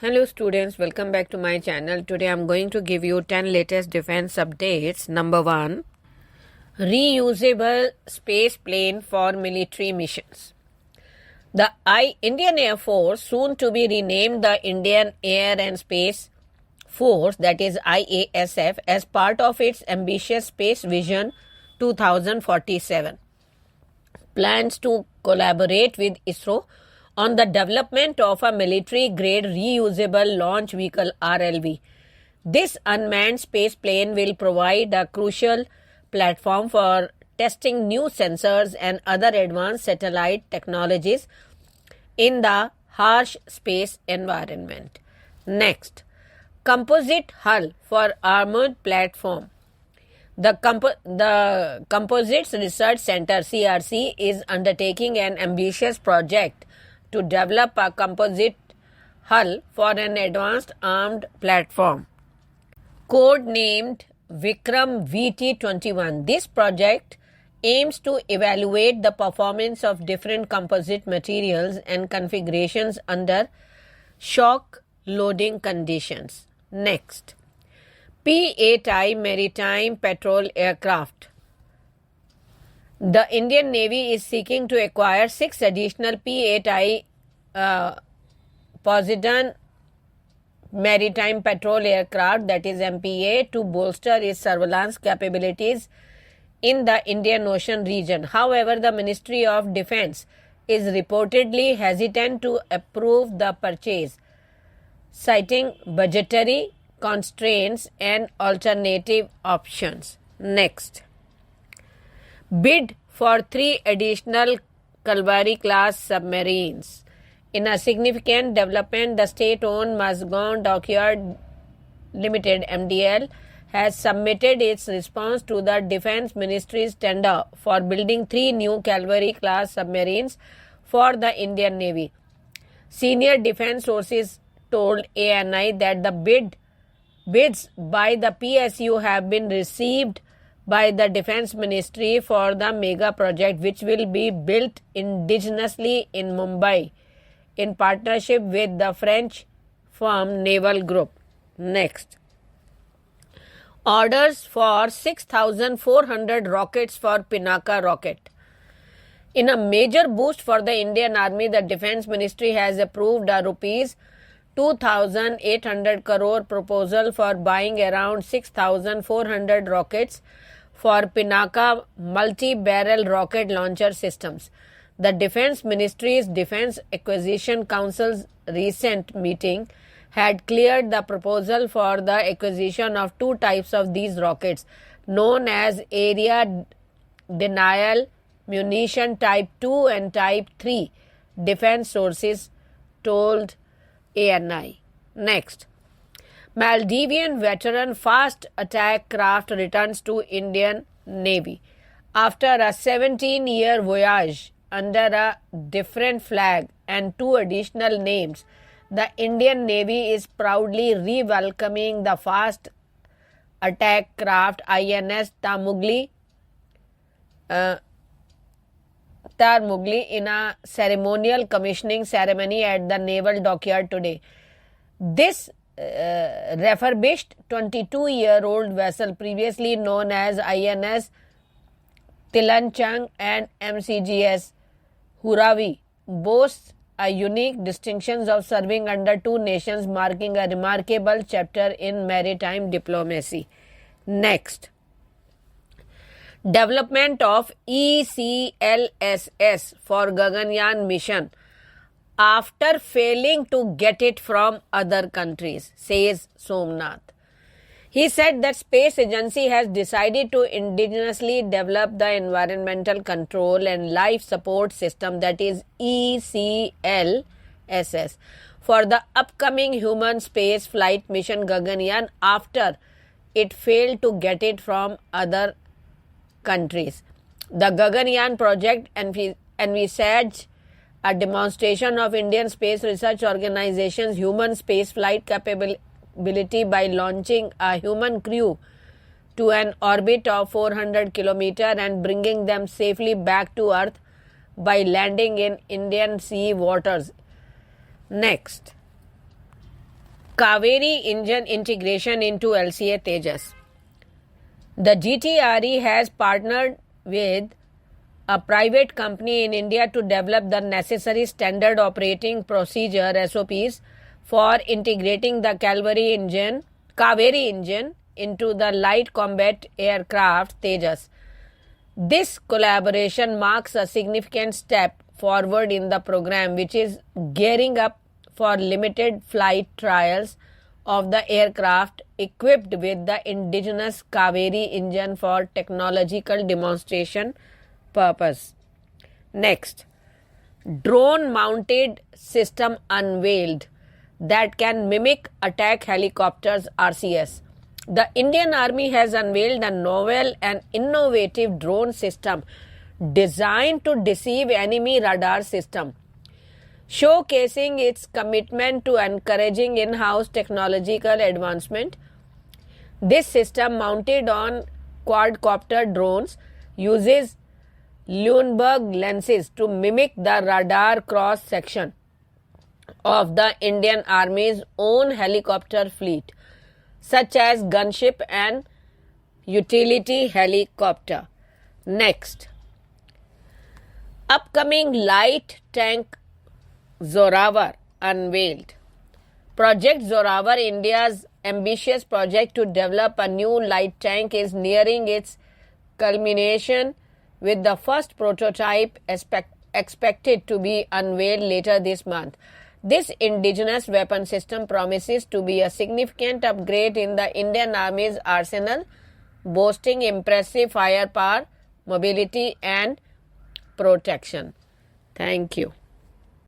Hello students, welcome back to my channel. Today I am going to give you 10 latest defense updates. Number 1. Reusable space plane for military missions. The Indian Air Force, soon to be renamed the Indian Air and Space Force, that is IASF, as part of its ambitious Space Vision 2047, plans to collaborate with ISRO on the development of a military-grade reusable launch vehicle RLV. This unmanned space plane will provide a crucial platform for testing new sensors and other advanced satellite technologies in the harsh space environment. Next, composite hull for armored platform. The Composites Research Center (CRC) is undertaking an ambitious project to develop a composite hull for an advanced armed platform, code-named Vikram VT-21. This project aims to evaluate the performance of different composite materials and configurations under shock loading conditions. Next, P-8I Maritime patrol aircraft. The Indian Navy is seeking to acquire 6 additional P-8I Poseidon Maritime Patrol Aircraft, that is MPA, to bolster its surveillance capabilities in the Indian Ocean region. However, the Ministry of Defense is reportedly hesitant to approve the purchase, citing budgetary constraints and alternative options. Next, bid for 3 additional Kalvari class submarines. In a significant development, the state-owned Mazgaon Dockyard Limited (MDL) has submitted its response to the Defense Ministry's tender for building 3 new Kalvari class submarines for the Indian Navy. Senior defense sources told ANI that the bids by the PSU have been received by the Defense Ministry for the mega project, which will be built indigenously in Mumbai in partnership with the French firm Naval Group. Next, orders for 6,400 rockets for Pinaka rocket. In a major boost for the Indian Army, the Defense Ministry has approved a rupees 2,800 crore proposal for buying around 6,400 rockets for Pinaka multi-barrel rocket launcher systems. The Defense Ministry's Defense Acquisition Council's recent meeting had cleared the proposal for the acquisition of 2 types of these rockets, known as Area Denial Munition Type 2 and Type 3, defense sources told ANI. Next, Maldivian veteran fast attack craft returns to Indian Navy. After a 17-year voyage under a different flag and 2 additional names, the Indian Navy is proudly re-welcoming the fast attack craft INS Tarmugli in a ceremonial commissioning ceremony at the Naval Dockyard today. This refurbished 22-year-old vessel, previously known as INS Tilanchang and MCGS Huravi, boasts a unique distinction of serving under 2 nations, marking a remarkable chapter in maritime diplomacy. Next, development of ECLSS for Gaganyaan mission after failing to get it from other countries, says Somnath. He said that Space Agency has decided to indigenously develop the Environmental Control and Life Support System, that is ECLSS, for the upcoming human space flight mission Gaganyaan after it failed to get it from other countries. The Gaganyaan project envisaged a demonstration of Indian Space Research Organization's human space flight capability by launching a human crew to an orbit of 400 km and bringing them safely back to Earth by landing in Indian sea waters. Next, Kaveri engine integration into LCA Tejas. The GTRE has partnered with a private company in India to develop the necessary standard operating procedure SOPs for integrating the Kaveri engine into the light combat aircraft Tejas. This collaboration marks a significant step forward in the program, which is gearing up for limited flight trials of the aircraft equipped with the indigenous Kaveri engine for technological demonstration purpose. Next, drone mounted system unveiled that can mimic attack helicopters RCS. The Indian Army has unveiled a novel and innovative drone system designed to deceive enemy radar system, showcasing its commitment to encouraging in-house technological advancement. This system, mounted on quadcopter drones, uses Lundberg lenses to mimic the radar cross-section of the Indian Army's own helicopter fleet, such as gunship and utility helicopter. Next, upcoming light tank Zorawar unveiled. Project Zorawar, India's ambitious project to develop a new light tank, is nearing its culmination, with the first prototype expected to be unveiled later this month. This indigenous weapon system promises to be a significant upgrade in the Indian Army's arsenal, boasting impressive firepower, mobility, and protection. Thank you.